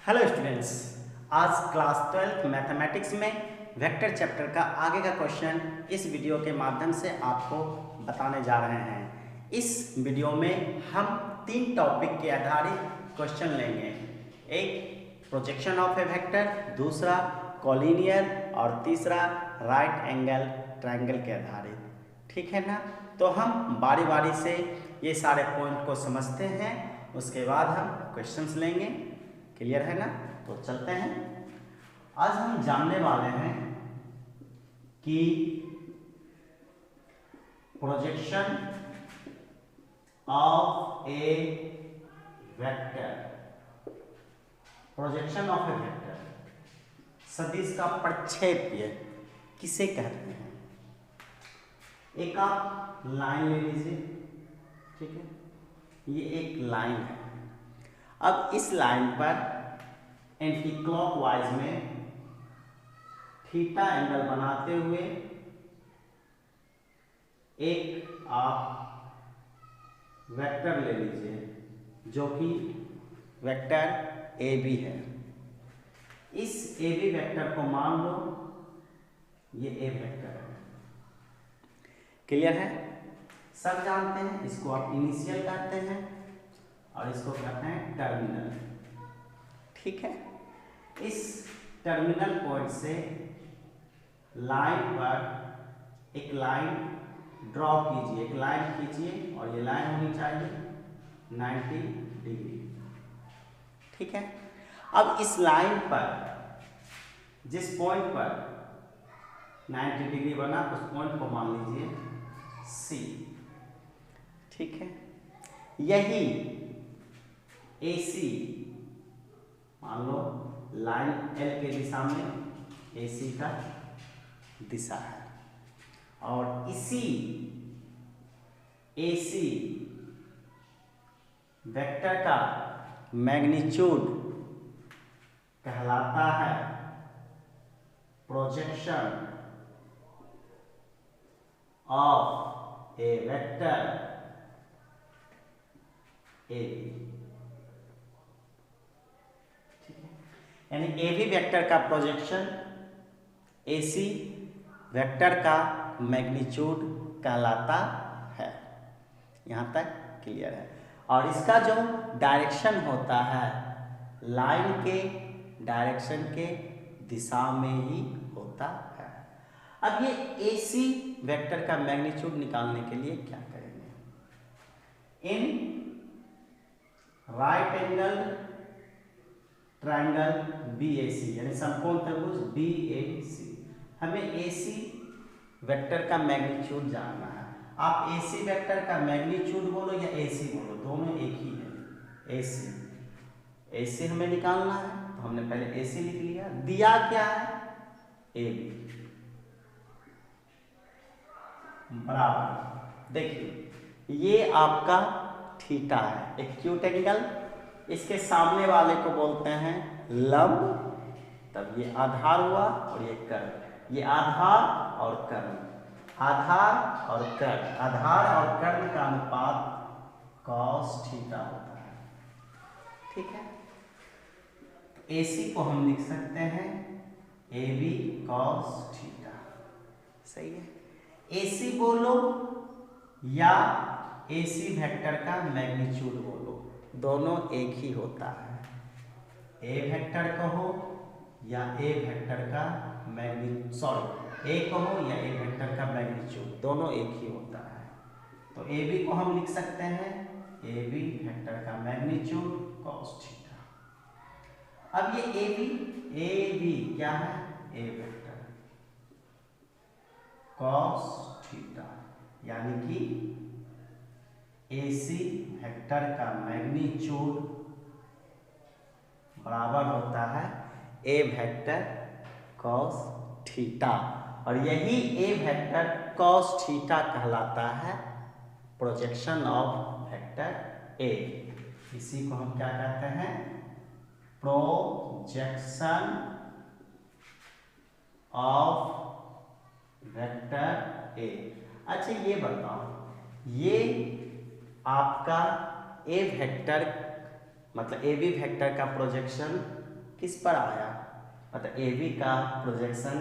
Hello students, आज class 12 mathematics में vector chapter का आगे का क्वेश्चन इस वीडियो के माध्यम से आपको बताने जा रहे हैं। इस वीडियो में हम 3 टॉपिक के आधारित क्वेश्चन लेंगे। एक प्रोजेक्शन ऑफ ए वेक्टर, दूसरा कोलिनियर और तीसरा राइट एंगल ट्रायंगल के आधारित। ठीक है ना? तो हम बारी बारी से ये सारे पॉइंट को समझते हैं, उसके बाद हम क्वेश्चंस लेंगे। क्लियर है ना? तो चलते हैं। आज हम जानने वाले हैं कि projection of A vector, projection of A vector, सदिश का प्रक्षेप्य किसे कहते हैं? एक आप लाइन ले लीजिए, ठीक है? ये एक लाइन है। अब इस लाइन पर एंटी क्लॉकवाइज में थीटा एंगल बनाते हुए एक आप वेक्टर ले लीजिए जो कि वेक्टर ए बी है। इस ए बी वेक्टर को मान लो ये ए वेक्टर है। क्लियर है? सब जानते हैं, इसको आप इनिशियल कहते हैं और इसको कहते हैं टर्मिनल। ठीक है? इस टर्मिनल पॉइंट से लाइन पर एक लाइन ड्रॉ कीजिए, एक लाइन खींचिए और ये लाइन होनी चाहिए 90 डिग्री। ठीक है? अब इस लाइन पर जिस पॉइंट पर 90 डिग्री बना उस पॉइंट को मान लीजिए C। ठीक है? यही AC मान लो लाइन L के दिशा में AC का दिशा है और इसी AC वेक्टर का मैग्नीट्यूड कहलाता है projection of A vector A. यानी ए बी वेक्टर का प्रोजेक्शन AC वेक्टर का मैग्नीट्यूड कहलाता है। यहाँ तक क्लियर है? और इसका जो डायरेक्शन होता है लाइन के डायरेक्शन के दिशा में ही होता है। अब ये AC वेक्टर का मैग्नीट्यूड निकालने के लिए क्या करेंगे? In right angle triangle BAC यानी समकोण त्रिभुज BAC, हमें AC वेक्टर का मैग्नीट्यूड जानना है। आप AC वेक्टर का मैग्नीट्यूड बोलो या AC बोलो, दोनों एक ही है। AC हमें निकालना है तो हमने पहले AC लिख लिया। दिया क्या है? AB बराबर, देखिए ये आपका थीटा है, एक्यूट एंगल। इसके सामने वाले को बोलते हैं लंब, तब ये आधार हुआ और ये कर्ण। ये आधार और कर्ण, आधार और कर्ण, आधार और कर्ण का अनुपात cos थीटा होता है। ठीक है? AC को हम लिख सकते हैं AB cos थीटा। सही है? AC बोलो या AC वेक्टर का मैग्नीट्यूड बोलो, दोनों एक ही होता है। ए वेक्टर कहो या ए वेक्टर का A कहो या ए वेक्टर का मैग्नीट्यूड, दोनों एक ही होता है। तो AB को हम लिख सकते हैं AB वेक्टर का मैग्नीट्यूड cos थीटा। अब ये AB क्या है? A वेक्टर cos थीटा, यानी कि AC वेक्टर का मैग्नीट्यूड बराबर होता है A वेक्टर cos थीटा, और यही A वेक्टर cos थीटा कहलाता है प्रोजेक्शन ऑफ वेक्टर A। इसी को हम क्या कहते हैं? Projection of vector A। अच्छा ये बताओ, ये आपका A वेक्टर मतलब AB वेक्टर का प्रोजेक्शन किस पर आया, मतलब ए बी का प्रोजेक्शन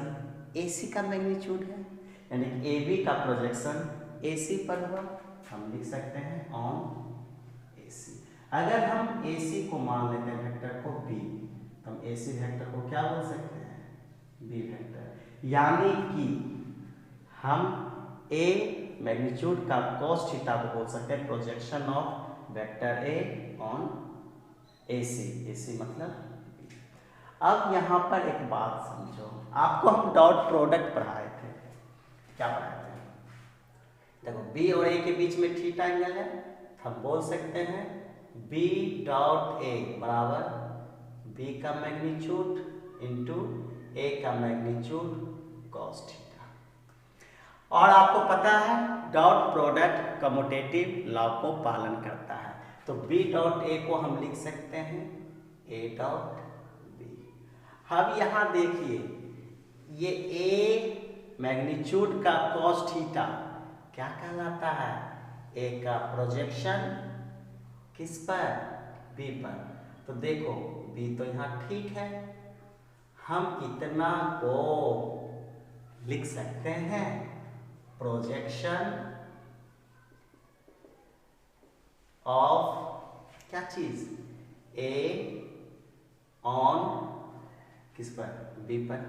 ए सी का मैग्नीट्यूड है, यानी ए बी का प्रोजेक्शन ए सी पर हुआ, हम लिख सकते हैं ऑन ए सी। अगर हम ए सी को मान लेते हैं वेक्टर को बी, तो हम ए सी वेक्टर को क्या बोल सकते हैं, बी वेक्टर, यानी कि हम ए मैग्नीट्यूड का cos थीटा को बोल सकते हैं projection of vector A on A C मतलब B। अब यहाँ पर एक बात समझो, आपको हम डॉट प्रोडक्ट पढ़ाए थे, क्या पढ़ाए थे, देखो बी और ए के बीच में थीटा एंगल है, हम बोल सकते हैं बी डॉट ए बराबर बी का मैग्नीट्यूड इंटू ए का मैग्नीट्यूड cos थीटा। और आपको पता है डॉट प्रोडक्ट कम्यूटेटिव लॉ को पालन करता है, तो बी डॉट ए को हम लिख सकते हैं ए डॉट बी। अब यहाँ देखिए ये ए मैग्नीट्यूड का cos थीटा क्या कहलाता है, ए का प्रोजेक्शन किस पर, बी पर। तो देखो बी तो यहाँ ठीक है, हम इतना को लिख सकते हैं प्रोजेक्शन ऑफ क्या चीज, ए ऑन किस पर, बी पर।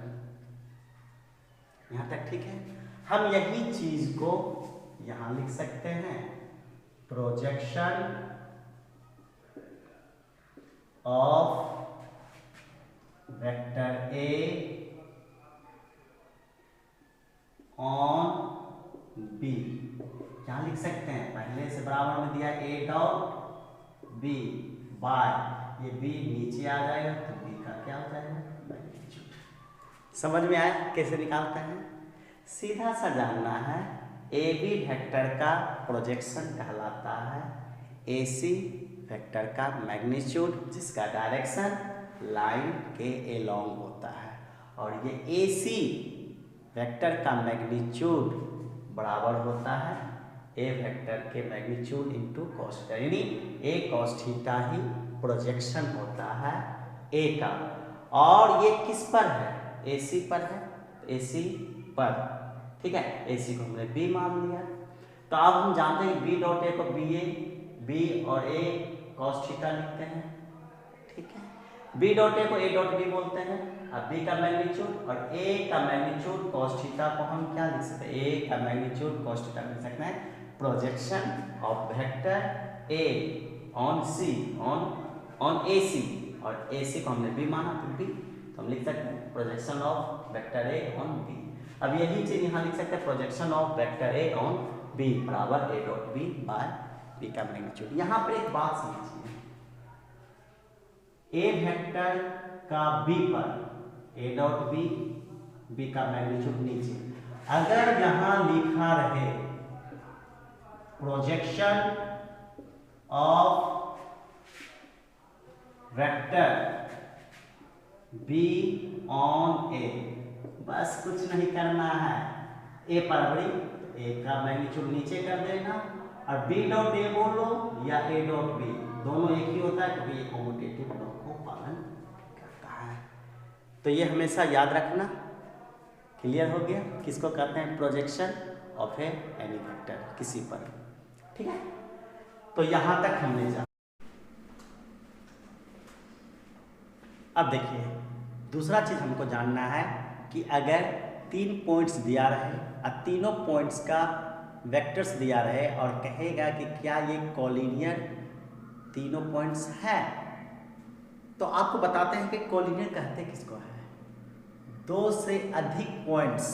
यहां तक ठीक है। हम यही चीज को यहां लिख सकते हैं projection of vector A on B, क्या लिख सकते हैं, पहले से बराबर में दिया ए डॉट बी बाय, ये बी नीचे आ जाएगा तो बी का क्या हो जाएगा मैग्नीट्यूड। समझ में आया कैसे निकालते हैं, सीधा सा जानना है ए बी वेक्टर का प्रोजेक्शन कहलाता है ए सी वेक्टर का मैग्नीट्यूड, जिसका डायरेक्शन लाइन के एलोंग होता है, और ये ए सी वेक्टर का मैग्नीट्यूड बराबर होता है ए वेक्टर के मैग्नीट्यूड इंटू cos थीटा, यानी ए cos थीटा ही प्रोजेक्शन होता है ए का। और ये किस पर है, ए सी पर है, ए सी पर, ठीक है, ए सी को हमने बी मान लिया। तो अब हम जानते हैं बी डॉट ए को बी और ए cos थीटा लिखते हैं, ठीक है। बी डॉट ए को ए डॉट बी बोलते हैं, अब बी का मैग्नीट्यूड और ए का मैग्नीट्यूड cos थीटा को हम क्या लिख सकते हैं, ए का मैग्नीट्यूड cos थीटा लिख सकते हैं projection of vector A on C on A C, और ए सी को हमने बी माना तो बी, तो हम लिख सकते हैं projection of vector A on B. अब यही चीज यहाँ लिख सकते हैं projection of vector A on B बराबर A dot B by B का मैग्नीट्यूड। यहाँ पर एक बात समझिए, ए वेक्टर का बी पर ए डॉट बी का मैग्नीट्यूड नीचे, अगर यहां लिखा रहे projection of vector B on A, बस कुछ नहीं करना है, ए पर बड़ी ए का मैग्नीट्यूड नीचे कर देना, और बी डॉट ए बोलो या ए डॉट बी दोनों एक ही होता है क्योंकि ये कम्यूटेटिव लॉ को पालन करता है। तो ये हमेशा याद रखना, क्लियर हो गया, किसको कहते हैं प्रोजेक्शन ऑफ एनी वेक्टर किसी पर, ठीक है। तो यहां तक हमने जाना। अब देखिए दूसरा चीज हमको जानना है कि अगर 3 पॉइंट्स दिया रहे और तीनों पॉइंट्स का वेक्टर्स दिया रहे और कहेगा कि क्या ये कॉलिनियर तीनों पॉइंट्स है, तो आपको बताते हैं कि कॉलिनियर कहते किसको है, 2 से अधिक पॉइंट्स।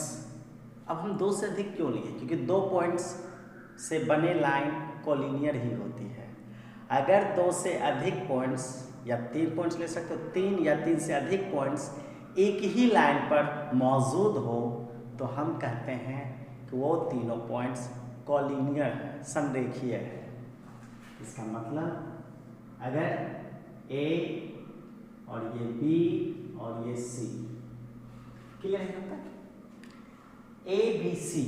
अब हम 2 से अधिक क्यों लिए, क्योंकि 2 पॉइंट्स से बने लाइन कॉलिनियर ही होती है। अगर 2 से अधिक पॉइंट्स या 3 पॉइंट्स ले सकते हो, 3 या 3 से अधिक पॉइंट्स एक ही लाइन पर मौजूद हो तो हम कहते हैं कि वो तीनों पॉइंट्स कॉलिनियर है, संरेखीय है। इसका मतलब अगर ए और ये बी और ये सी क्लियर है तक, ए बी सी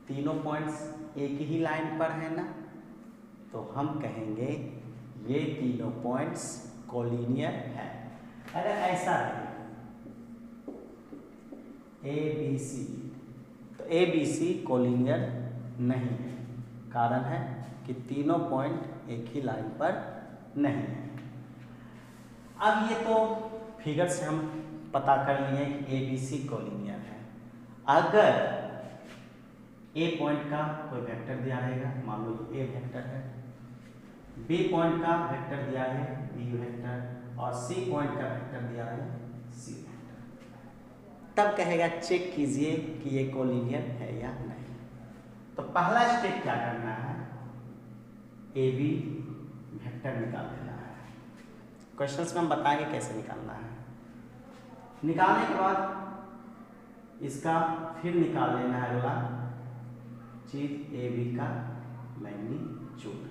तीनों पॉइंट्स एक ही लाइन पर है ना, तो हम कहेंगे ये तीनों पॉइंट्स कॉलिनियर है। अगर ऐसा है ABC, तो ABC कोलिनियर नहीं है। कारण है कि तीनों पॉइंट एक ही लाइन पर नहीं है। अब ये तो फिगर से हम पता कर लिए कि ABC कोलिनियर है। अगर A पॉइंट का कोई वेक्टर दिया रहेगा, मान लो ये A वेक्टर है, B पॉइंट का वेक्टर दिया है B वेक्टर, और C पॉइंट का वेक्टर दिया है C वेक्टर, तब कहेगा चेक कीजिए कि ये कोलिनियर है या नहीं। तो पहला स्टेप क्या करना है, AB वेक्टर निकाल लेना है। क्वेश्चंस में हम बताएंगे कैसे निकालना है। निकालने के बाद इसका फिर निकाल लेना है अगला चीज, AB का मैग्नीट्यूड।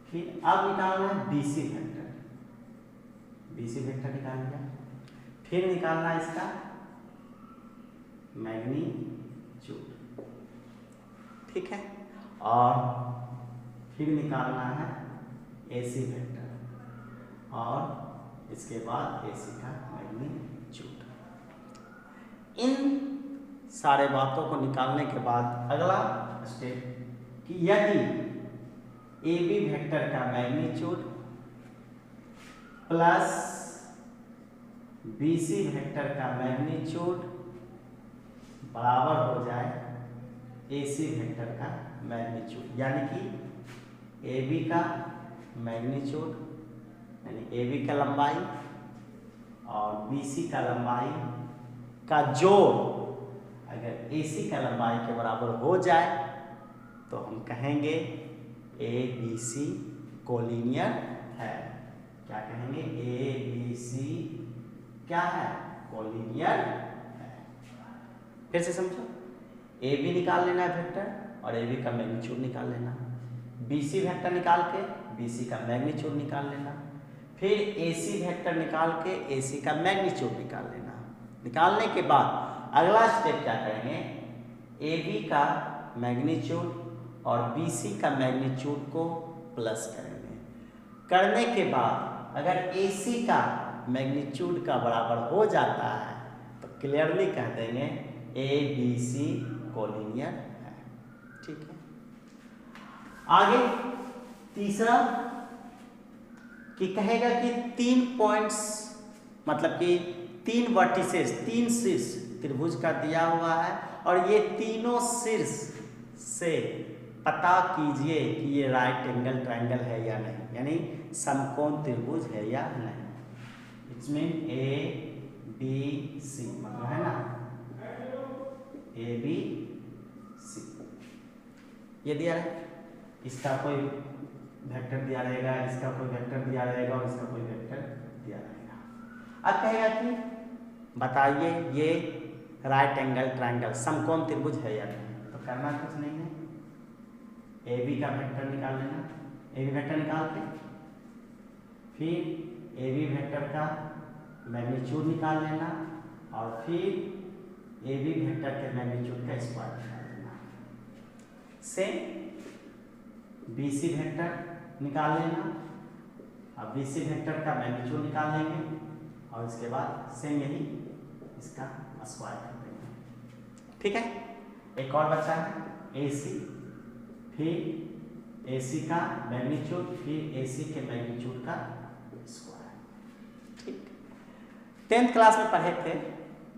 फिर अब निकालना है BC वेक्टर, BC वेक्टर निकाल लिया। फिर निकालना है इसका मैग्नीट्यूड, ठीक है। और फिर निकालना है AC वेक्टर, और इसके बाद AC का मैग्नीट्यूड। इन सारे बातों को निकालने के बाद अगला स्टेप कि यदि AB वेक्टर का मैग्नीट्यूड प्लस BC वेक्टर का मैग्नीट्यूड बराबर हो जाए AC वेक्टर का मैग्नीट्यूड, यानी कि AB का मैग्नीट्यूड यानी AB का लंबाई और BC का लंबाई का जोड़ अगर AC का लंबाई के बराबर हो जाए तो हम कहेंगे ABC कोलिनियर है। क्या कहेंगे, ABC क्या है, कोलिनियर है। फिर से समझो, AB निकाल लेना है वेक्टर और AB का मैग्नीट्यूड निकाल लेना, BC वेक्टर निकाल के BC का मैग्नीट्यूड निकाल लेना, फिर AC वेक्टर निकाल के AC का मैग्नीट्यूड निकाल लेना। निकालने के बाद अगला स्टेप क्या करेंगे, AB का मैग्नीट्यूड और BC का मैग्नीट्यूड को प्लस करेंगे। करने के बाद अगर AC का मैग्नीट्यूड का बराबर हो जाता है तो क्लियरली कह देंगे ABC कोलिनियर है, ठीक है। आगे तीसरा कि कहेगा कि 3 पॉइंट्स मतलब कि 3 वर्टिसेस, 3 शीर्ष त्रिभुज का दिया हुआ है और ये तीनों शीर्ष से पता कीजिए कि ये राइट एंगल ट्रायंगल है या नहीं, यानी समकोण त्रिभुज है या नहीं। इट्स मीन ABC मतलब है ना ABC, ये दिया है, इसका कोई वेक्टर दिया रहेगा, इसका कोई वेक्टर दिया रहेगा और इसका कोई वेक्टर दिया रहेगा। अब कहेगा कि बताइए ये राइट एंगल ट्रायंगल समकोण त्रिभुज है या नहीं। तो करना कुछ नहीं है, AB का वेक्टर निकाल लेना, AB वेक्टर निकाल के फिर AB वेक्टर का मैग्नीट्यूड निकाल लेना और फिर AB वेक्टर के मैग्नीट्यूड का स्क्वायर निकाल लेना। सेम BC वेक्टर निकाल लेना, अब BC वेक्टर का मैग्नीट्यूड निकाल लेंगे और इसके बाद सेम यही इसका स्क्वायर कर देंगे, ठीक है। एक और बचा है AC, फिर AC का मैग्नीट्यूड फिर AC के मैग्नीट्यूड का स्क्वायर, ठीक। 10th क्लास में पढ़े थे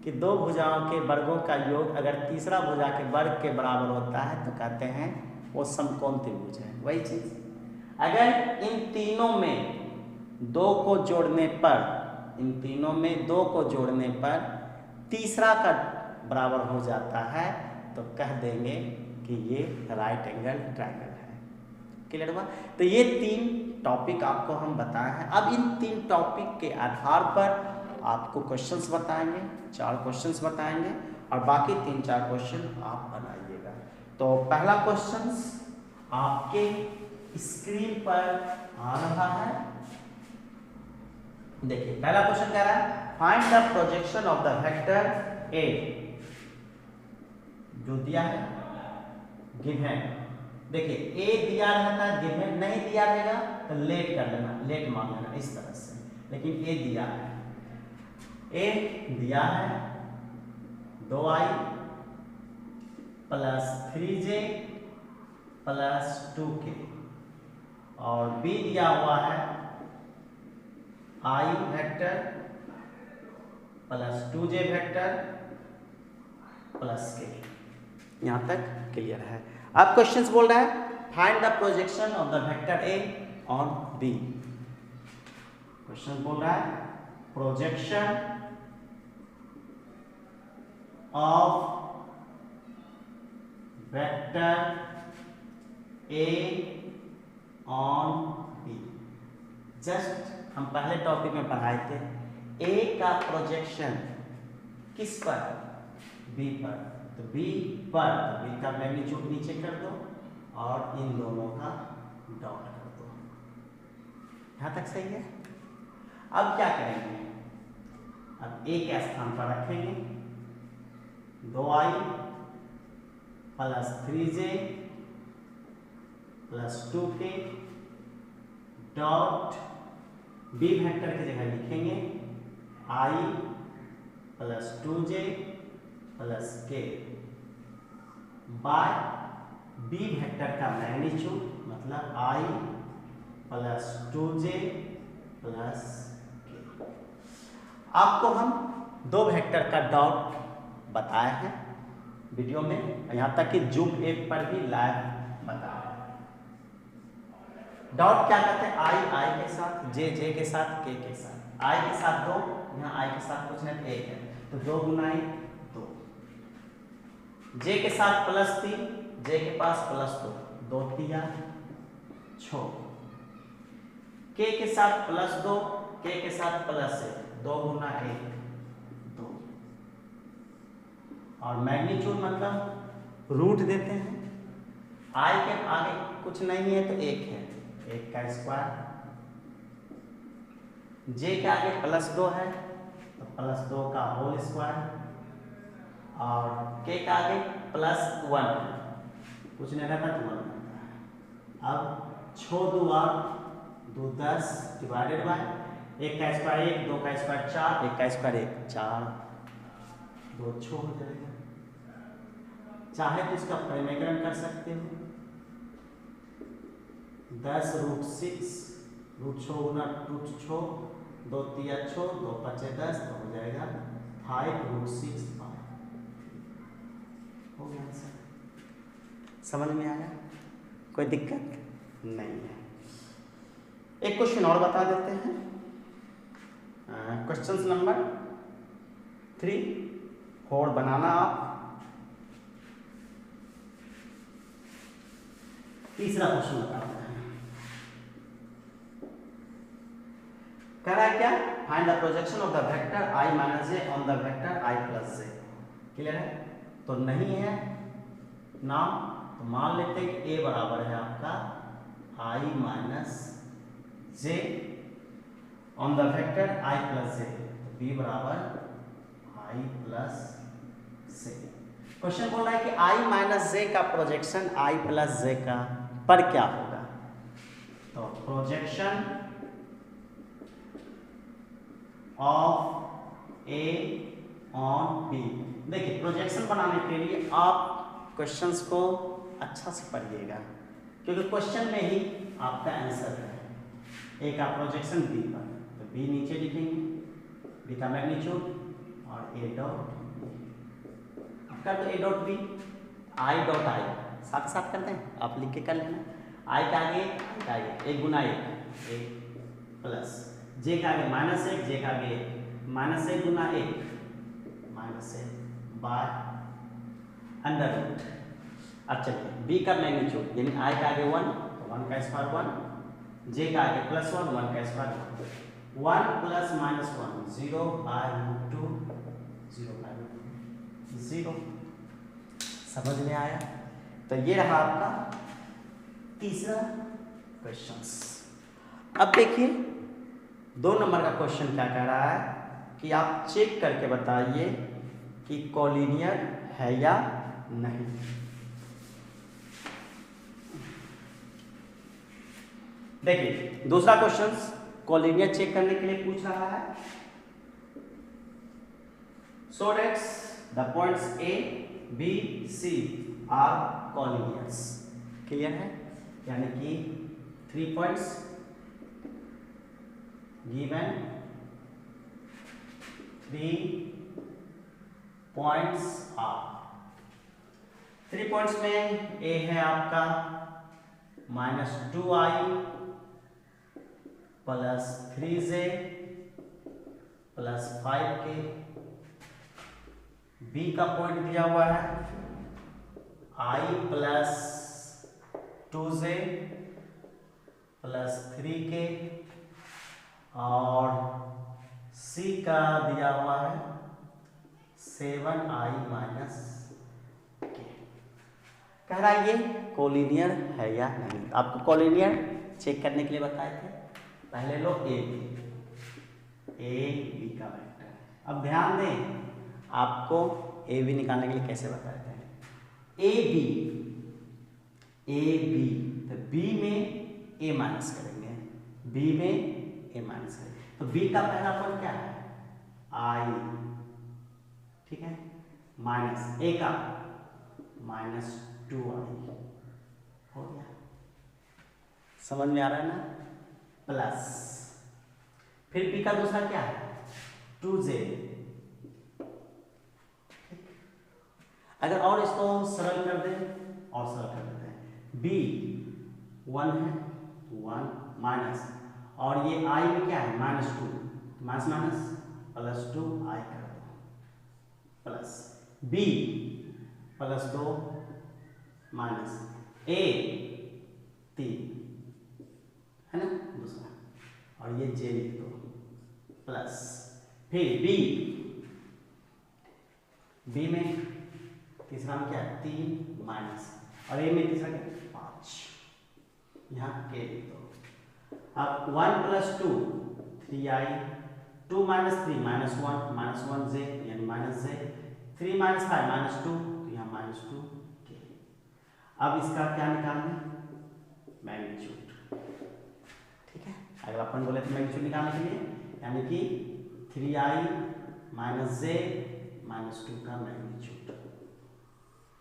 कि दो भुजाओं के वर्गों का योग अगर तीसरा भुजा के वर्ग के बराबर होता है तो कहते हैं वो समकोण त्रिभुज है। वही चीज अगर इन तीनों में दो को जोड़ने पर, इन तीनों में दो को जोड़ने पर तीसरा का बराबर हो जाता है तो कह देंगे कि ये राइट एंगल ट्रायंगल है। क्लियर हुआ? तो ये 3 टॉपिक आपको हम बताए हैं। अब इन 3 टॉपिक के आधार पर आपको क्वेश्चंस बताएंगे, 4 क्वेश्चंस बताएंगे और बाकी 3-4 क्वेश्चन आप बनाइएगा। तो पहला क्वेश्चंस आपके स्क्रीन पर आ रहा है, देखिए। पहला क्वेश्चन कह रहा है find the projection of the vector A, जो दिया है गिवन। देखिए A दिया रहता है, गिवन नहीं दिया रहेगा तो लेट कर लेना, लेट मान लेना इस तरह से। लेकिन ए दिया है, ए दिया है 2i plus 3j plus 2k, और बी दिया हुआ है i vector plus 2j vector plus k। यहां तक क्लियर है। अब क्वेश्चंस बोल रहा है find the projection of the vector A on B. Question बोल रहा है projection of vector A on B. Just हम पहले टॉपिक में पढ़ाए थे ए का प्रोजेक्शन किस पर, बी पर, तो बी पर, तो बी का मैग्नीट्यूड नीचे कर दो और इन दोनों का डॉट कर दो। यहां तक सही है। अब क्या करेंगे, अब ए के स्थान पर रखेंगे 2i plus 3j plus 2k dot B vector की जगह लिखेंगे i plus 2j plus k by B vector का मैग्नीट्यूड, मतलब i plus 2j plus k। आपको हम दो वेक्टर का डॉट बताए हैं वीडियो में, यहाँ तक कि जूम ऐप पर भी लाइव बताया है। डॉट क्या कहते हैं, आई के साथ, जे के साथ, के साथ। आई के साथ 2, यहाँ आई के साथ कुछ नहीं 1 है, तो 2 गुना 1 2। जे के साथ प्लस 3, जे के पास प्लस 2, 2 3 6। के साथ प्लस 2, के साथ प्लस 1, 2 गुना 1 2। और मैग्नीट्यूड मतलब रूट देते हैं, आई के आगे कुछ नहीं है तो 1 है, 1 का स्क्वायर। जे के आगे प्लस 2 है तो प्लस 2 का होल स्क्वायर, और के के आगे प्लस 1 है, कुछ नहीं रहता तो 1 रहता है। अब 6 2 8 2 10 डिवाइडेड बाय 1 का स्क्वायर 1, 2 का स्क्वायर 4, 1 का स्क्वायर 1 4, 2 6 हो जाएगा। चाहे तो इसका परिमेयकरण कर सकते हो, 10 रूट 6 रूट 6 गुना रूट 6, 2 3 6, 2 5 10, तो हो जाएगा 5 रूट 6 5। हो गया सर, समझ में आया, कोई दिक्कत नहीं है। एक क्वेश्चन और बता देते हैं, क्वेश्चन नंबर 3 4 बनाना आप। तीसरा क्वेश्चन बताते हैं, कह रहा है क्या, find the projection of the vector i minus J on the vector i plus J. Clear है, तो नहीं है नाम, तो मान लेते हैं कि a बराबर है आपका i minus J on the vector i plus J, तो b बराबर i प्लस जे। क्वेश्चन बोल रहा है कि i माइनस जे का प्रोजेक्शन i प्लस जे का पर क्या होगा, तो projection of A on B. देखिए प्रोजेक्शन बनाने के लिए आप क्वेश्चंस को अच्छा से पढ़िएगा, क्योंकि क्वेश्चन में ही आपका आंसर है। ए का प्रोजेक्शन बी पर, तो बी नीचे लिखेंगे, बी का मैग्नीट्यूड और ए डॉट कर दो, A dot B, i dot i साथ साथ करते हैं, आप लिख के कर लेना। आई का आगे 1 गुना 1 प्लस जे का आगे माइनस 1, जे का आगे माइनस 1 गुना 1 माइनस 1 बाय अंडर रूट। अब चलिए बी का मैग्नीट्यूड यानी आई का आगे 1, तो 1 का स्क्वायर 1, जे का आगे प्लस 1, 1 का square 1 plus minus 1 0 by root 2 0 by root 0। समझ में आया, तो ये रहा आपका तीसरा क्वेश्चन। अब देखिए 2 नंबर का क्वेश्चन क्या कह रहा है कि आप चेक करके बताइए कि कोलिनियर है या नहीं। देखिए दूसरा क्वेश्चन कोलिनियर चेक करने के लिए पूछ रहा है। सो that's the points A B C are collinears. Clear है? यानी कि 3 points given, 3 points are. 3 points में ए है आपका -2i plus 3j plus 5k। B का पॉइंट दिया हुआ है i plus 2j plus 3k, और सी का दिया हुआ है 7i माइनस k। कह रहा है ये कोलिनियर है या नहीं। आपको कोलिनियर चेक करने के लिए बताए थे। पहले लो ए बी का वेक्टर। अब ध्यान दें, आपको ए बी निकालने के लिए कैसे बताए थे। ए बी तो बी में ए माइनस करेंगे, बी में ए माइनस करेंगे। तो बी का पहला पॉइंट क्या है आई, ठीक है, माइनस ए का -2i हो गया। समझ में आ रहा है ना? प्लस फिर बी का दूसरा क्या है 2j। अगर और इसको सरल कर दें और सरल कर देते हैं, बी 1 है, 1 माइनस, और ये i में क्या है -2, माइनस माइनस +2i कर दो, प्लस b +2 माइनस a 3 है ना दूसरा, और ये j लिख दो, प्लस फिर b में तीसरा में क्या है 3 माइनस, और ए में तीसरा क्या 5, यहाँ के लिख दो। अब 1 + 2 3i, 2 - 3 -1 j यानी -j, 3 - 5 -2 तो यहाँ -2 के। अब इसका क्या निकालना, मैग्नीट्यूड, ठीक है। अगला अपन बोले थे मैग्नीट्यूड निकालने के लिए, यानी कि 3i - j -2 का मैग्नीट्यूड।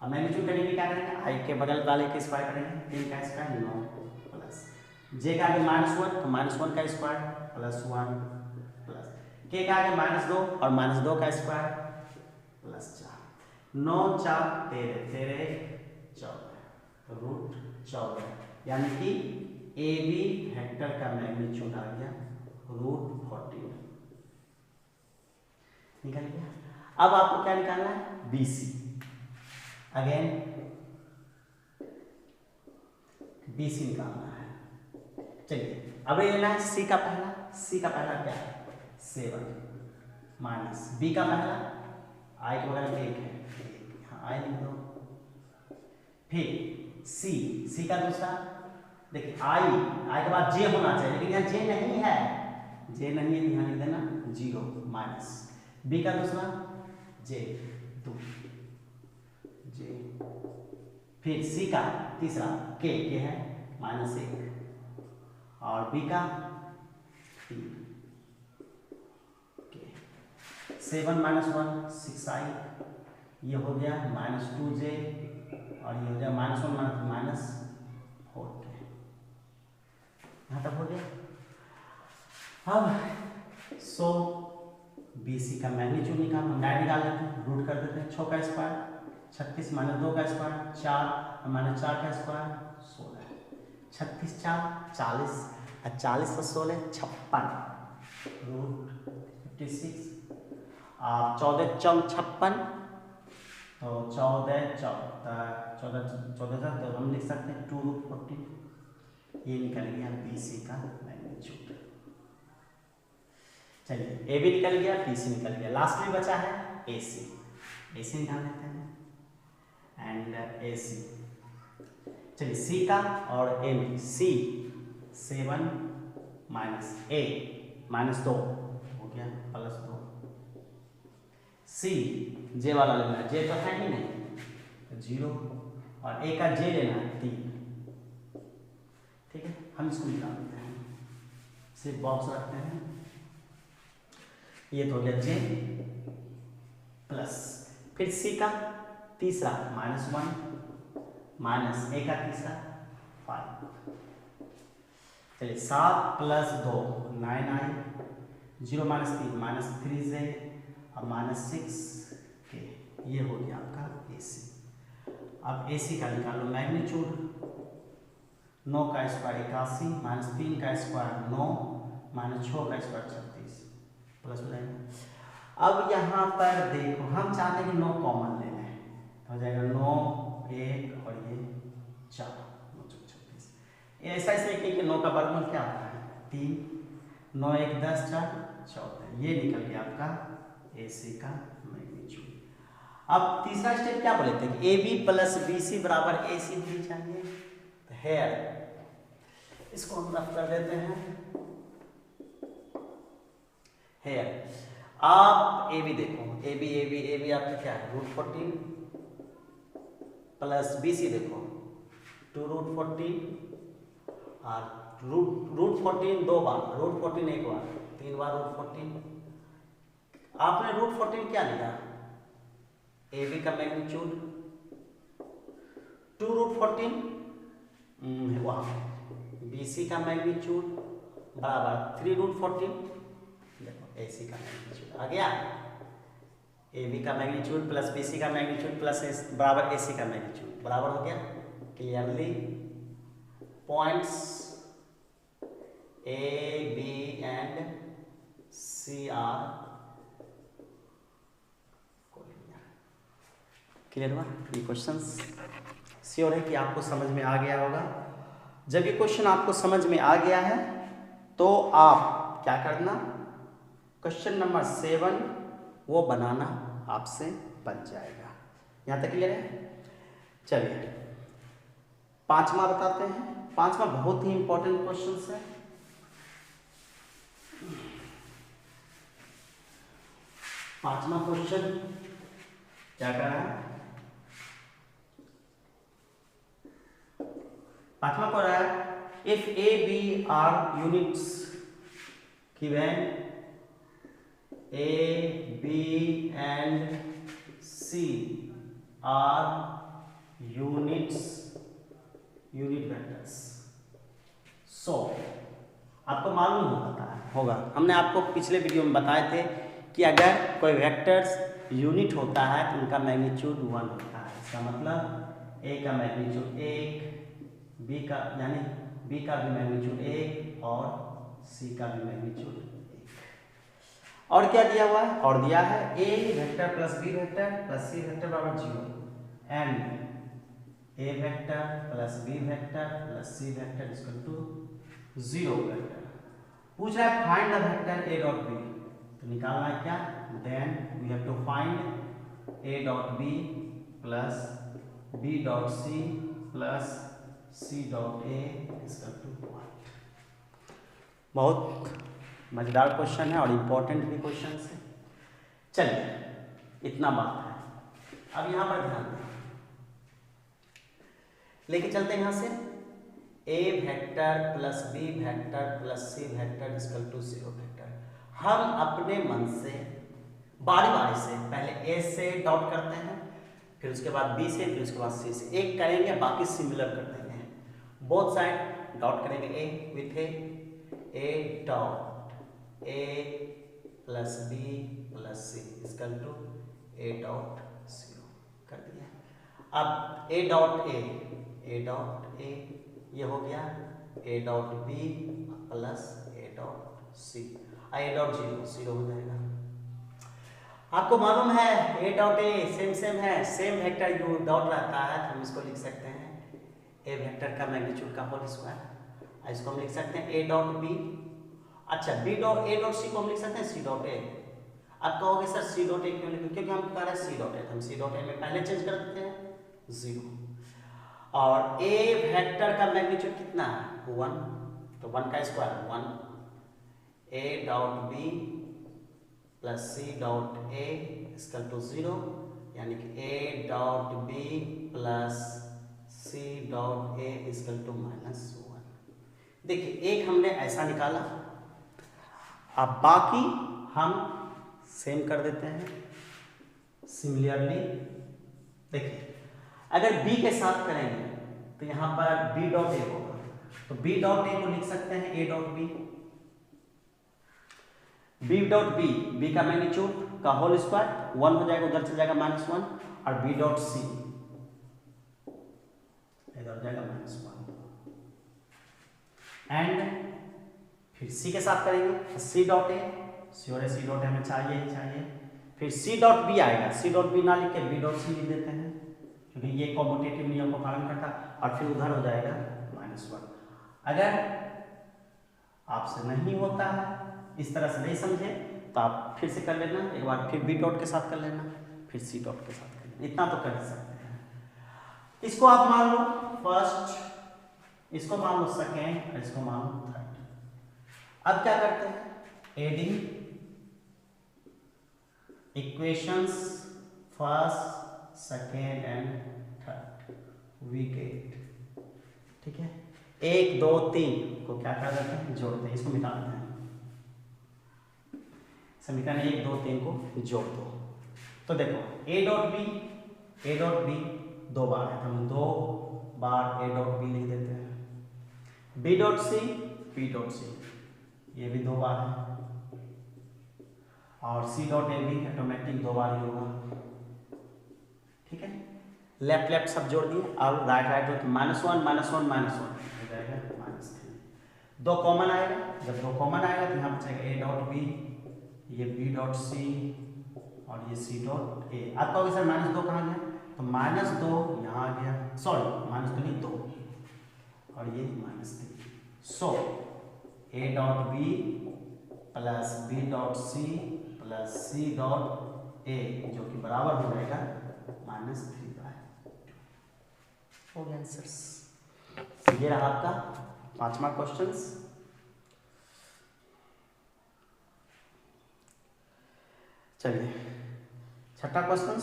अब मैग्नीट्यूड करने के लिए क्या करेंगे, i के बगल वाले के स्क्वायर करेंगे, 3 का स्क्वायर 9 प्लस j का आगे -1 तो -1 का स्क्वायर +1 प्लस k का आगे -2 और -2 का स्क्वायर +4, 9 4 13 14 √14, यानी कि ए बी वेक्टर का मैग्नीट्यूड आ गया √14 निकल गया। अब आपको क्या निकालना है, B C. Again B C निकालना है। चलिए अब ये लेना है सी का पहला क्या है 7 माइनस बी का पहला आई के बगल में 1 है, यहाँ आई लिख दो। फिर सी का दूसरा, देखिए आई के बाद जे होना चाहिए, लेकिन यहाँ जे नहीं है, यहाँ लिख देना 0 माइनस बी का दूसरा जे 2 जे, फिर सी का तीसरा के है -1, और बी का 3 के। 7 - 1 6i, ये हो गया -2j, और ये हो गया -1 -4 के। यहाँ तक हो गया। अब सो BC का मैग्नीट्यूड निकाल लेते हैं, रूट कर देते हैं। 6 का स्क्वायर 36 - 2 का स्क्वायर 4 और -4 का स्क्वायर 16, 36 4 40 और 40 से 16 56 √56, और 14 चौक 56, तो 14 तो हम लिख सकते हैं 2√14। ये निकल गया BC का मैग्नीट्यूड। चलिए ए बी निकल गया, बी सी निकल गया, लास्ट में बचा है ए सी निकाल लेते हैं, एंड ए सी। चलिए सी का और ए में, सी 7 माइनस ए -2 हो गया +2, सी जे वाला लेना है, जे तो है ही नहीं 0, और ए का जे लेना है 3, ठीक है। हम इसको निकाल देते हैं, सिर्फ बॉक्स रखते हैं। ये तो हो गया जे प्लस, फिर सी का तीसरा -1 माइनस ए का तीसरा 5। चलिए 7 + 2 9 आई, 0 - 3 -3 से अब -6 के, ये हो गया आपका AC। अब AC का निकालो मैग्नीट्यूड, 9 का स्क्वायर 81 -3 का स्क्वायर 9 -6 का स्क्वायर 36 प्लस हो जाएगा। अब यहाँ पर देखो हम चाहते हैं कि 9 कॉमन ले लें, तो हो जाएगा 9 1 और ये 4 9 36। ऐसा इसलिए कि 9 का वर्गमूल क्या होता है 3, 9 1 10 4 14, ये निकल गया आपका AC का मैग्नीट्यूड। अब तीसरा स्टेप क्या बोले थे कि AB + BC = AC भी चाहिए, तो हेयर इसको हम रफ कर देते हैं। हेयर आप AB देखो, AB आपका क्या है √14 प्लस BC देखो 2√14 और √14 2 बार, √14 1 बार, 3 बार √14। आपने √14 क्या लिया AB का मैग्नीट्यूड 2√14 वहाँ BC का मैग्नीट्यूड बराबर 3√14। देखो AC का मैग्नीट्यूड आ गया, AB का मैग्नीट्यूड प्लस BC का मैग्नीट्यूड प्लस बराबर AC का मैग्नीट्यूड बराबर हो गया। Clearly points A, B and C are clear हुआ। ये क्वेश्चंस श्योर है कि आपको समझ में आ गया होगा। जब ये क्वेश्चन आपको समझ में आ गया है तो आप क्या करना, क्वेश्चन नंबर 7 वो बनाना आपसे बन जाएगा। यहाँ तक क्लियर है। चलिए 5वां बताते हैं। 5वां बहुत ही इंपॉर्टेंट क्वेश्चन है। पांचवा क्वेश्चन क्या कर रहा है, पांचवा को रहा है if A, B are units given A, B and C are unit vectors, so आपको मालूम होगा, हमने आपको पिछले वीडियो में बताए थे कि अगर कोई वेक्टर्स यूनिट होता है तो उनका मैग्नीट्यूड 1 होता है। इसका मतलब A का मैग्नीट्यूड 1, B का यानी B का भी मैग्नीट्यूड 1 और C का भी मैग्नीट्यूड 1। और क्या दिया हुआ है, और दिया है A vector plus B vector plus C vector बराबर 0 and A vector plus B vector plus C vector equal to 0 vector. पूछ रहा है find the vector A dot B, तो निकालना है क्या, then we have to find A dot B plus B dot C plus C dot A equal to 1। बहुत मजेदार question है और इम्पोर्टेंट भी क्वेश्चन है। चलिए इतना बात है। अब यहाँ पर ध्यान दें, लेके चलते हैं यहाँ से A vector plus B vector plus C vector equal to 0 vector. हम अपने मन से बारी बारी से पहले A से डॉट करते हैं, फिर उसके बाद B से, फिर उसके बाद C से। एक करेंगे बाकी सिमिलर कर देंगे, बोथ साइड डॉट करेंगे A with A dot A plus B plus C equal to A dot 0 कर दिया। अब A डॉट A ये हो गया A dot B plus A dot C, A dot 0 हो जाएगा। आपको मालूम है A डॉट A सेम है, सेम वेक्टर जो डॉट रहता है तो हम इसको लिख सकते हैं A वेक्टर का मैग्नीट्यूड का होल स्क्वायर। इसको हम लिख सकते हैं A डॉट B, अच्छा A डॉट C को हम लिख सकते हैं C डॉट A। अब कहोगे सर C डॉट A क्यों लिखें, क्योंकि हम कह रहे हैं C डॉट A, तो हम C डॉट A में पहले चेंज कर देते हैं 0। और A वेक्टर का मैग्नीट्यूड कितना है 1, तो 1 का square 1, A dot B plus C dot A equal to 0, यानी कि A dot B plus C dot A equal to -1। देखिए एक हमने ऐसा निकाला अब बाकी हम सेम कर देते हैं। सिमिलरली देखिए, अगर बी के साथ करेंगे तो यहाँ पर बी डॉट ए होगा, तो बी डॉट ए को लिख सकते हैं A dot B. B dot B, B का मैग्नीट्यूड का होल स्क्वायर 1 हो जाएगा, उधर चल जाएगा -1, और बी डॉट सी इधर हो जाएगा -1, एंड फिर सी के साथ करेंगे सी डॉट ए, सी और सी डॉट हमें चाहिए ही चाहिए। फिर सी डॉट बी आएगा, सी डॉट बी ना लिख के बी डॉट सी लिख देते हैं क्योंकि ये कॉम्यूटेटिव नियम को पालन करता, और फिर उधर हो जाएगा -1। अगर आपसे नहीं होता है, इस तरह से नहीं समझे, तो आप फिर से कर लेना एक बार, फिर बी डॉट के साथ कर लेना, फिर सी डॉट के साथ कर लेना, इतना तो कर सकते हैं। इसको आप मान लो फर्स्ट, इसको मान लो सेकेंड, और इसको मान लो थर्ड। अब क्या करते हैं, adding equations first, second and third, we get, ठीक है। 1 2 3 को क्या कर देते हैं, जोड़ते हैं, इसको निकालते हैं। समीकरण 1 2 3 को जोड़ दो, तो देखो ए डॉट बी 2 बार है, हम 2 बार ए डॉट बी लिख देते हैं। B dot C, P dot C, ये भी 2 बार है, और सी डॉट ए भी ऑटोमेटिक 2 बार ही होगा, ठीक है। लेफ्ट लेफ्ट सब जोड़ दिए, और राइट राइट हो तो -1 -1 -1 हो जाएगा -3। 2 कॉमन आएगा, जब 2 कॉमन आएगा तो यहाँ बचेगा ए डॉट बी, ये बी डॉट सी, और ये सी डॉट ए। आप कहोगे सर -2 कहाँ गया, तो -2 यहाँ आ गया, सॉरी -2 नहीं 2, और ये -3। So A dot B plus B dot C plus C dot A, जो कि बराबर हो जाएगा -3/2। हो गया आंसर्स। ये रहा आपका 5वां क्वेश्चन। चलिए 6ठा क्वेश्चन,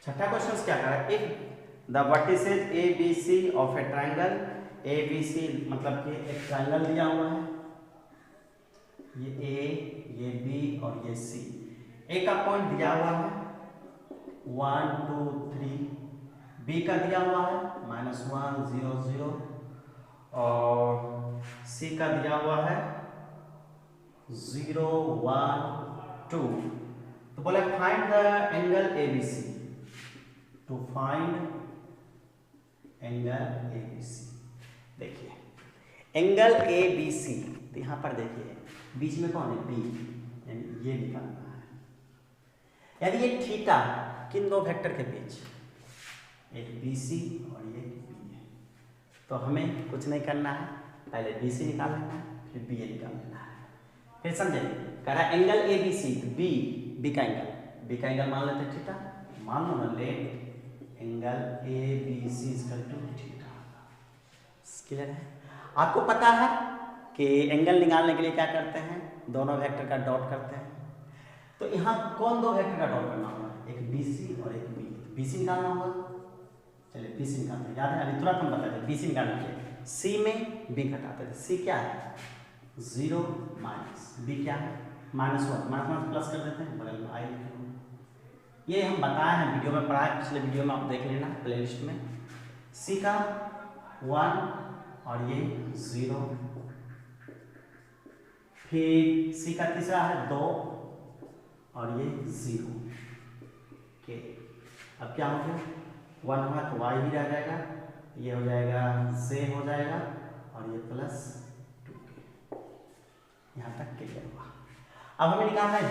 छठा क्वेश्चन क्या कह रहा है, if the vertices A B C of a triangle, A B C मतलब कि एक ट्राइंगल दिया हुआ है, ये ए, ये बी और ये सी, ए का पॉइंट दिया हुआ है 1 2 3, बी का दिया हुआ है -1 0 0, और सी का दिया हुआ है 0 1 2। तो बोला find the angle A B C, to find angle A B C. देखिए एंगल ए बी सी, तो यहाँ पर देखिए बीच में कौन है, बी, यानी ये निकालना है, यानी ये थीटा किन 2 वेक्टर के बीच, एक बी सी और ये बी है। तो हमें कुछ नहीं करना है, पहले बी सी निकाल लेना है, फिर बी ए निकाल लेना है। फिर समझे, कह रहा है angle A B C, B का एंगल मान लेते हैं थीटा, मान लो ना, let angle A B C equal to theta. Clear है? आपको पता है कि एंगल निकालने के लिए क्या करते हैं, दोनों वेक्टर का डॉट करते हैं। तो यहाँ कौन 2 वेक्टर का डॉट करना होगा, एक बी सी और एक बी, बी सी निकालना होगा। चलिए बी सी निकालते हैं, याद है अभी तुरंत हम बताते हैं, बी सी निकालने के लिए सी में बी घटाते थे, सी क्या है 0 माइनस, बी क्या है -1 प्लस कर देते हैं, बगल में आई लिखे, ये हम बताए हैं वीडियो में, पढ़ाए पिछले वीडियो में, आप देख लेना प्लेलिस्ट में। सी का 1 और ये 0, फिर सी का तीसरा है 2 और ये 0 के। अब क्या हो गया, 1 हुआ तो y भी रह जाएगा, ये हो जाएगा z हो जाएगा, और ये +2 के। यहाँ तक क्लियर हुआ। अब हमें निकालना है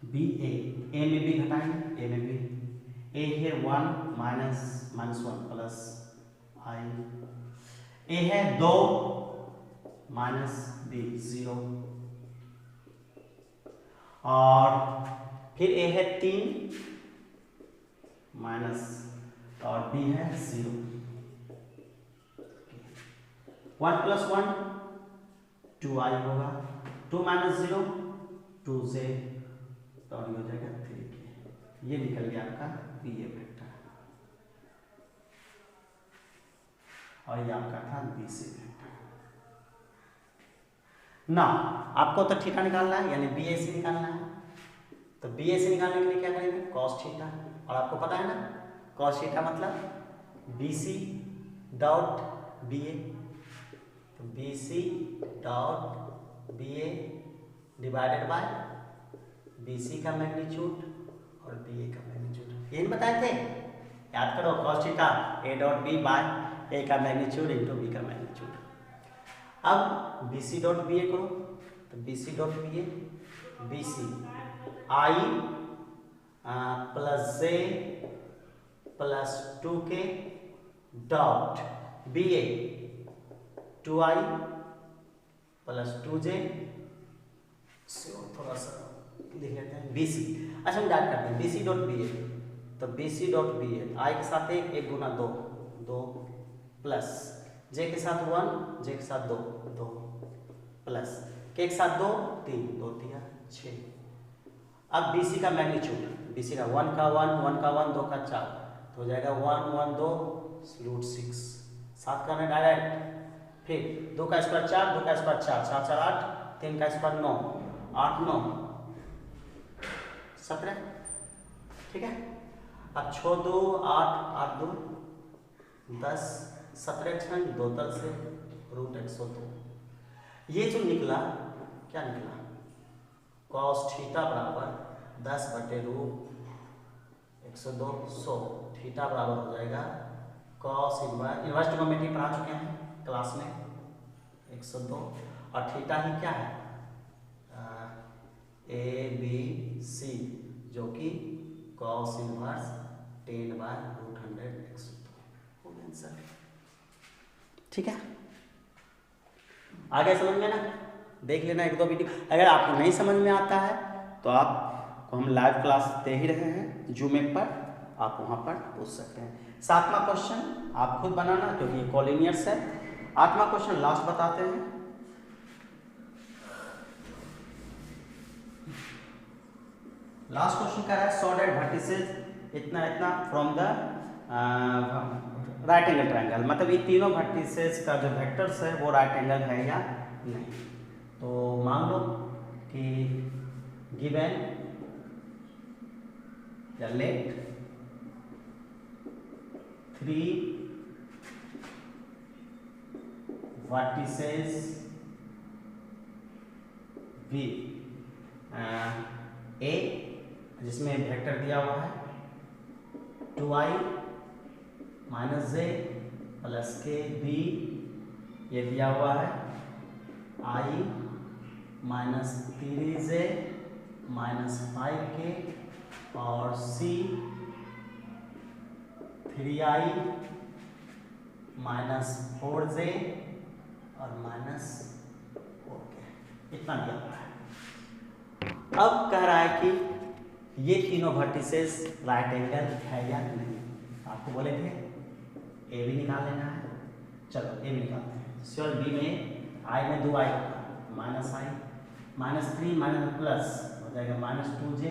बी ए में बी घटाएंगे, ए में बी, ए है 1 -1 प्लस आई, ए है 2 माइनस बी 0, और फिर ए है 3 माइनस, और बी है 0। 1 + 1 2i होगा, 2 - 0 2j, और ये हो जाएगा 3k। ये निकल गया आपका बी ए वेक्टर, और ये आपका था बी सी वेक्टर। ना आपको तो थीटा निकालना है, यानी बी ए सी निकालना है। तो बी ए सी निकालने के लिए क्या करेंगे, कॉस थीटा, और आपको पता है ना कॉस थीटा मतलब B C dot B A, तो B C dot B A divided by B C का मैग्नीट्यूड और बी ए का मैग्नीट्यूड। यही बताए थे, याद करो, cos theta A dot B by A का मैग्नीट्यूड इंटू बी का मैग्नीट्यूड। अब B C dot B A करो, तो B C dot B A, B C I plus J plus 2k dot B A 2i plus 2j, थोड़ा सा लिख लेते हैं बी सी। अच्छा हम याद करते हैं B C dot B A, तो बी सी डॉट बी ए आई के साथ 1 गुना 2 2 प्लस जे के साथ 1 जे के साथ 2 2 प्लस के साथ 2 3 2 3 6। अब बी सी का मैग्नीट्यूड, बी सी का 1 का 1 1 का 1 2 का 4, तो हो जाएगा 1 1 2 √6, 7 करना डायरेक्ट, फिर 2 का स्क्वायर 4 2 का स्क्वायर 4 4 4 8, 3 का स्क्वायर 9 8 9 17, ठीक है। अब 6 2 8 8 2 10 17 6 2 तल से √102। ये जो निकला क्या निकला, कॉस थीटा बराबर 10/√102 100, थीटा बराबर हो जाएगा कॉस इनवर्स ट्रिग्नोमेट्री पढ़ा चुके हैं क्लास में 102, और थीटा ही क्या है ए बी सी, जो कि कॉस इनवर्स 10/√100 102 हो गया आंसर, ठीक है। आगे समझ में ना, देख लेना 1-2 वीडियो। अगर आपको नहीं समझ में आता है तो आपको हम लाइव क्लास दे ही रहे हैं जूम ऐप पर, आप वहाँ पर पूछ सकते हैं। 7वां क्वेश्चन आप खुद बनाना क्योंकि कॉलिनियर्स है। 8वां क्वेश्चन लास्ट बताते हैं। लास्ट क्वेश्चन कह रहा है सो दैट वर्टिसेस इतना इतना from the right angle triangle, मतलब ये तीनों वर्टिसेस का जो वेक्टर्स है वो राइट एंगल है या नहीं। तो मान लो कि गिवन या लेट 3 वर्टिसेस बी ए, जिसमें वेक्टर दिया हुआ है 2i - j प्लस के बी, ये दिया हुआ है i - 3j - 5k, और c 3i - 4j और -4k, इतना दिया हुआ है। अब कह रहा है कि ये तीनों वर्टिसेस राइट एंगल है या नहीं। आपको बोले थे ए भी निकाल लेना है, चलो ए भी निकालते हैं। श्योर बी में आई में 2i -i -3 माइनस प्लस हो जाएगा -2j,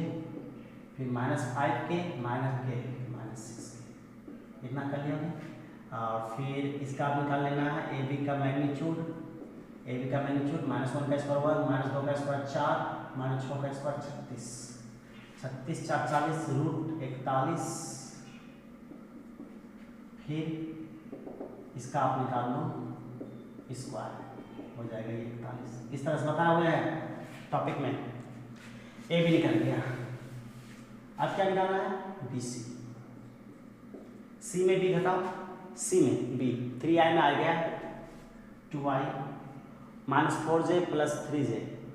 फिर -5k -k -6k, इतना कर लिया हमने। और फिर इसका आप निकाल लेना है ए बी का मैग्नीट्यूड, ए बी का मैग्नीट्यूड -1 का स्क्वायर 1 -2 का स्क्वायर 4 -6 का स्क्वायर 36 36 4 40 √41, फिर इसका आप निकाल लो स्क्वायर हो जाएगा 41। इस तरह से बताया हुआ है टॉपिक में। ए भी निकल गया। अब क्या निकालना है बी सी। सी में बी घटाओ, सी में बी 3i में आ गया 2i -4j प्लस 3j,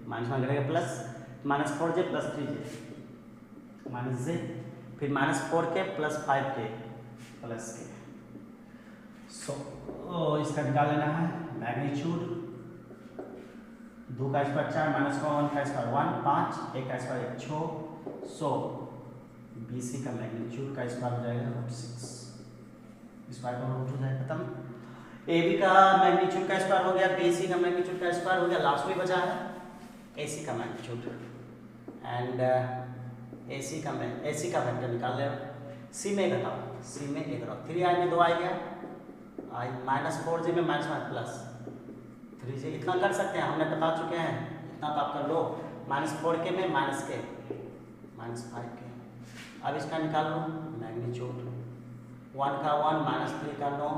-1 करेगा plus -4j plus 3j -j, फिर -4k plus 5k plus k। सो इसका निकाल लेना है मैग्नीट्यूड, 2 का स्क्वायर 4 -1 का स्क्वायर 1 5 1 का स्क्वायर 6। सो बी सी का मैग्नीट्यूड का स्क्वायर हो जाएगा √6, स्क्वायर का रूट हो जाएगा खत्म। ए बी का मैग्नीट्यूड का स्क्वायर हो गया, बी सी का मैग्नीट्यूड का स्क्वायर हो गया, लास्ट में बचा है ए सी का मैग्नीट्यूड एंड ए सी का वेक्टर निकाल ले। सी में घटाओ, सी में एक रहो, 3i में 2 आ गया, आई -4j में -3j, इतना कर सकते हैं, हमने बता चुके हैं, इतना तो आप कर लो। -4k में -k -5k। अब इसका निकाल लो मैग्नीट्यूड, 1 का 1, -3 का 9,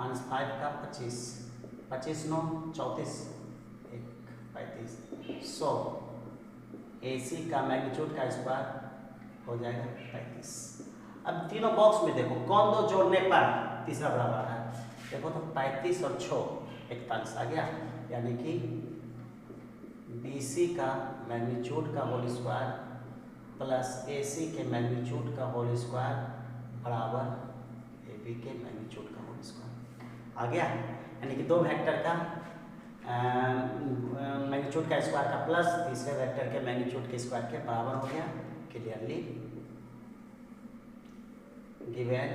-5 का 25, 25 9 34, 1 35, 100। AC का मैग्नीट्यूड का स्क्वायर हो जाएगा 35। अब तीनों बॉक्स में देखो कौन दो जोड़ने पर तीसरा बराबर है, देखो तो 35 और 6 41 आ गया, यानी कि BC का मैग्नीट्यूड का होल स्क्वायर प्लस AC के मैग्नीट्यूड का होल स्क्वायर बराबर AB के मैग्नीट्यूड का होल स्क्वायर आ गया। यानी कि दो वेक्टर का मैग्नीट्यूड का स्क्वायर का प्लस तीसरे वेक्टर के मैग्नीट्यूड के स्क्वायर के बराबर हो गया। Clearly given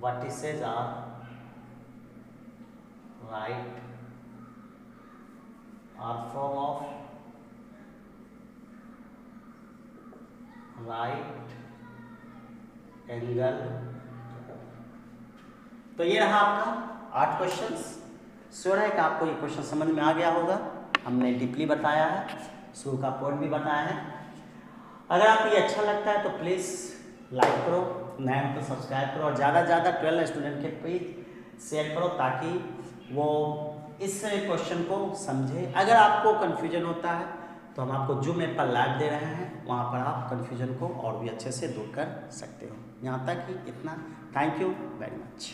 vertices are right are form of right angle। तो ये रहा आपका 8 क्वेश्चंस। श्योर है कि आपको ये क्वेश्चन समझ में आ गया होगा, हमने डीपली बताया है, शुरू का पॉइंट भी बताया है। अगर आपको ये अच्छा लगता है तो प्लीज़ लाइक करो, नए हो तो सब्सक्राइब करो और ज़्यादा से ज़्यादा 12 स्टूडेंट के पेज शेयर करो ताकि वो इस क्वेश्चन को समझे। अगर आपको कन्फ्यूजन होता है तो हम आपको जूम ऐप पर लाइव दे रहे हैं, वहाँ पर आप कन्फ्यूजन को और भी अच्छे से दूर कर सकते हो। यहाँ तक ही इतना। Thank you very much.